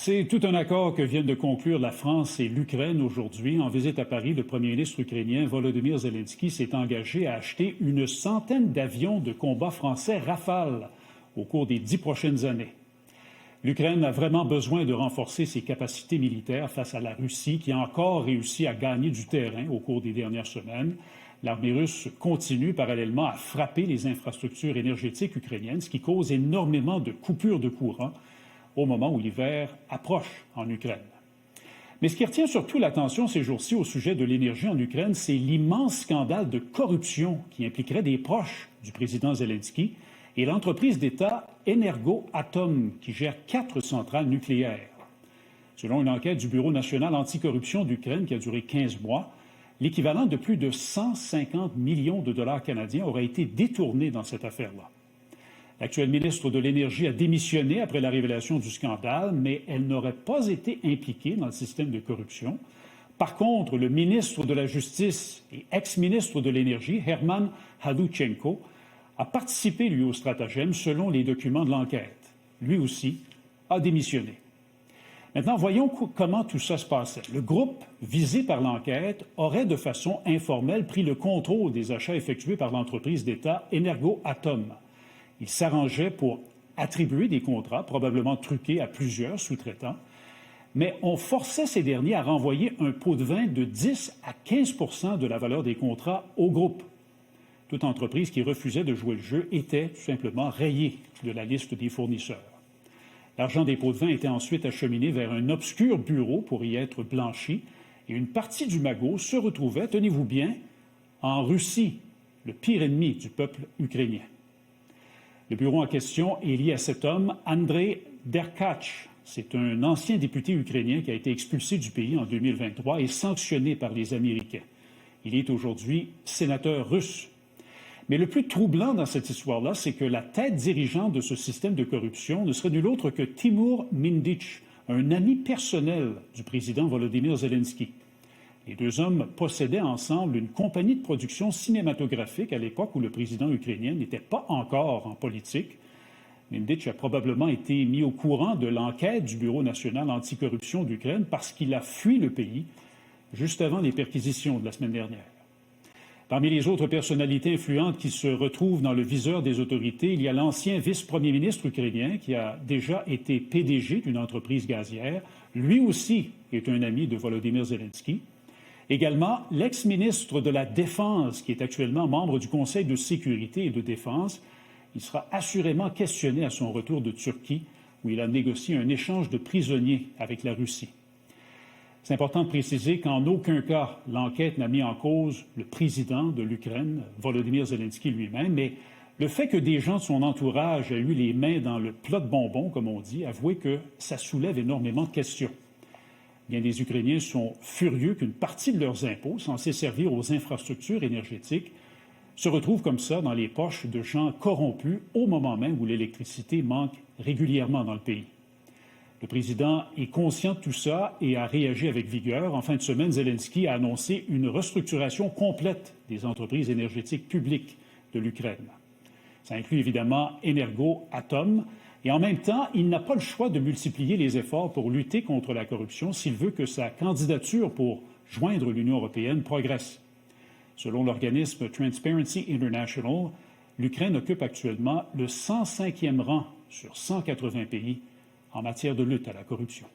C'est tout un accord que viennent de conclure la France et l'Ukraine aujourd'hui. En visite à Paris, le premier ministre ukrainien Volodymyr Zelensky s'est engagé à acheter une centaine d'avions de combat français Rafale au cours des 10 prochaines années. L'Ukraine a vraiment besoin de renforcer ses capacités militaires face à la Russie, qui a encore réussi à gagner du terrain au cours des dernières semaines. L'armée russe continue parallèlement à frapper les infrastructures énergétiques ukrainiennes, ce qui cause énormément de coupures de courant au moment où l'hiver approche en Ukraine. Mais ce qui retient surtout l'attention ces jours-ci au sujet de l'énergie en Ukraine, c'est l'immense scandale de corruption qui impliquerait des proches du président Zelensky et l'entreprise d'État Energoatom, qui gère 4 centrales nucléaires. Selon une enquête du Bureau national anticorruption d'Ukraine qui a duré 15 mois, l'équivalent de plus de 150 millions de dollars canadiens aurait été détourné dans cette affaire-là. L'actuelle ministre de l'Énergie a démissionné après la révélation du scandale, mais elle n'aurait pas été impliquée dans le système de corruption. Par contre, le ministre de la Justice et ex-ministre de l'Énergie, Herman Haluchenko, a participé, lui, au stratagème selon les documents de l'enquête. Lui aussi a démissionné. Maintenant, voyons comment tout ça se passait. Le groupe visé par l'enquête aurait, de façon informelle, pris le contrôle des achats effectués par l'entreprise d'État Energoatom. Il s'arrangeait pour attribuer des contrats, probablement truqués à plusieurs sous-traitants, mais on forçait ces derniers à renvoyer un pot de vin de 10 à 15 de la valeur des contrats au groupe. Toute entreprise qui refusait de jouer le jeu était tout simplement rayée de la liste des fournisseurs. L'argent des pots de vin était ensuite acheminé vers un obscur bureau pour y être blanchi, et une partie du magot se retrouvait, tenez-vous bien, en Russie, le pire ennemi du peuple ukrainien. Le bureau en question est lié à cet homme, Andrei Derkach. C'est un ancien député ukrainien qui a été expulsé du pays en 2023 et sanctionné par les Américains. Il est aujourd'hui sénateur russe. Mais le plus troublant dans cette histoire-là, c'est que la tête dirigeante de ce système de corruption ne serait nul autre que Timur Mindich, un ami personnel du président Volodymyr Zelensky. Les deux hommes possédaient ensemble une compagnie de production cinématographique à l'époque où le président ukrainien n'était pas encore en politique. Mindich a probablement été mis au courant de l'enquête du Bureau national anticorruption d'Ukraine parce qu'il a fui le pays juste avant les perquisitions de la semaine dernière. Parmi les autres personnalités influentes qui se retrouvent dans le viseur des autorités, il y a l'ancien vice-premier ministre ukrainien qui a déjà été PDG d'une entreprise gazière. Lui aussi est un ami de Volodymyr Zelensky. Également, l'ex-ministre de la Défense, qui est actuellement membre du Conseil de sécurité et de défense, il sera assurément questionné à son retour de Turquie, où il a négocié un échange de prisonniers avec la Russie. C'est important de préciser qu'en aucun cas, l'enquête n'a mis en cause le président de l'Ukraine, Volodymyr Zelensky lui-même, mais le fait que des gens de son entourage aient eu les mains dans le plat de bonbons, comme on dit, avouez que ça soulève énormément de questions. Bien des Ukrainiens sont furieux qu'une partie de leurs impôts, censés servir aux infrastructures énergétiques, se retrouvent comme ça dans les poches de gens corrompus au moment même où l'électricité manque régulièrement dans le pays. Le président est conscient de tout ça et a réagi avec vigueur. En fin de semaine, Zelensky a annoncé une restructuration complète des entreprises énergétiques publiques de l'Ukraine. Ça inclut évidemment Energoatom. Et en même temps, il n'a pas le choix de multiplier les efforts pour lutter contre la corruption s'il veut que sa candidature pour joindre l'Union européenne progresse. Selon l'organisme Transparency International, l'Ukraine occupe actuellement le 105e rang sur 180 pays en matière de lutte à la corruption.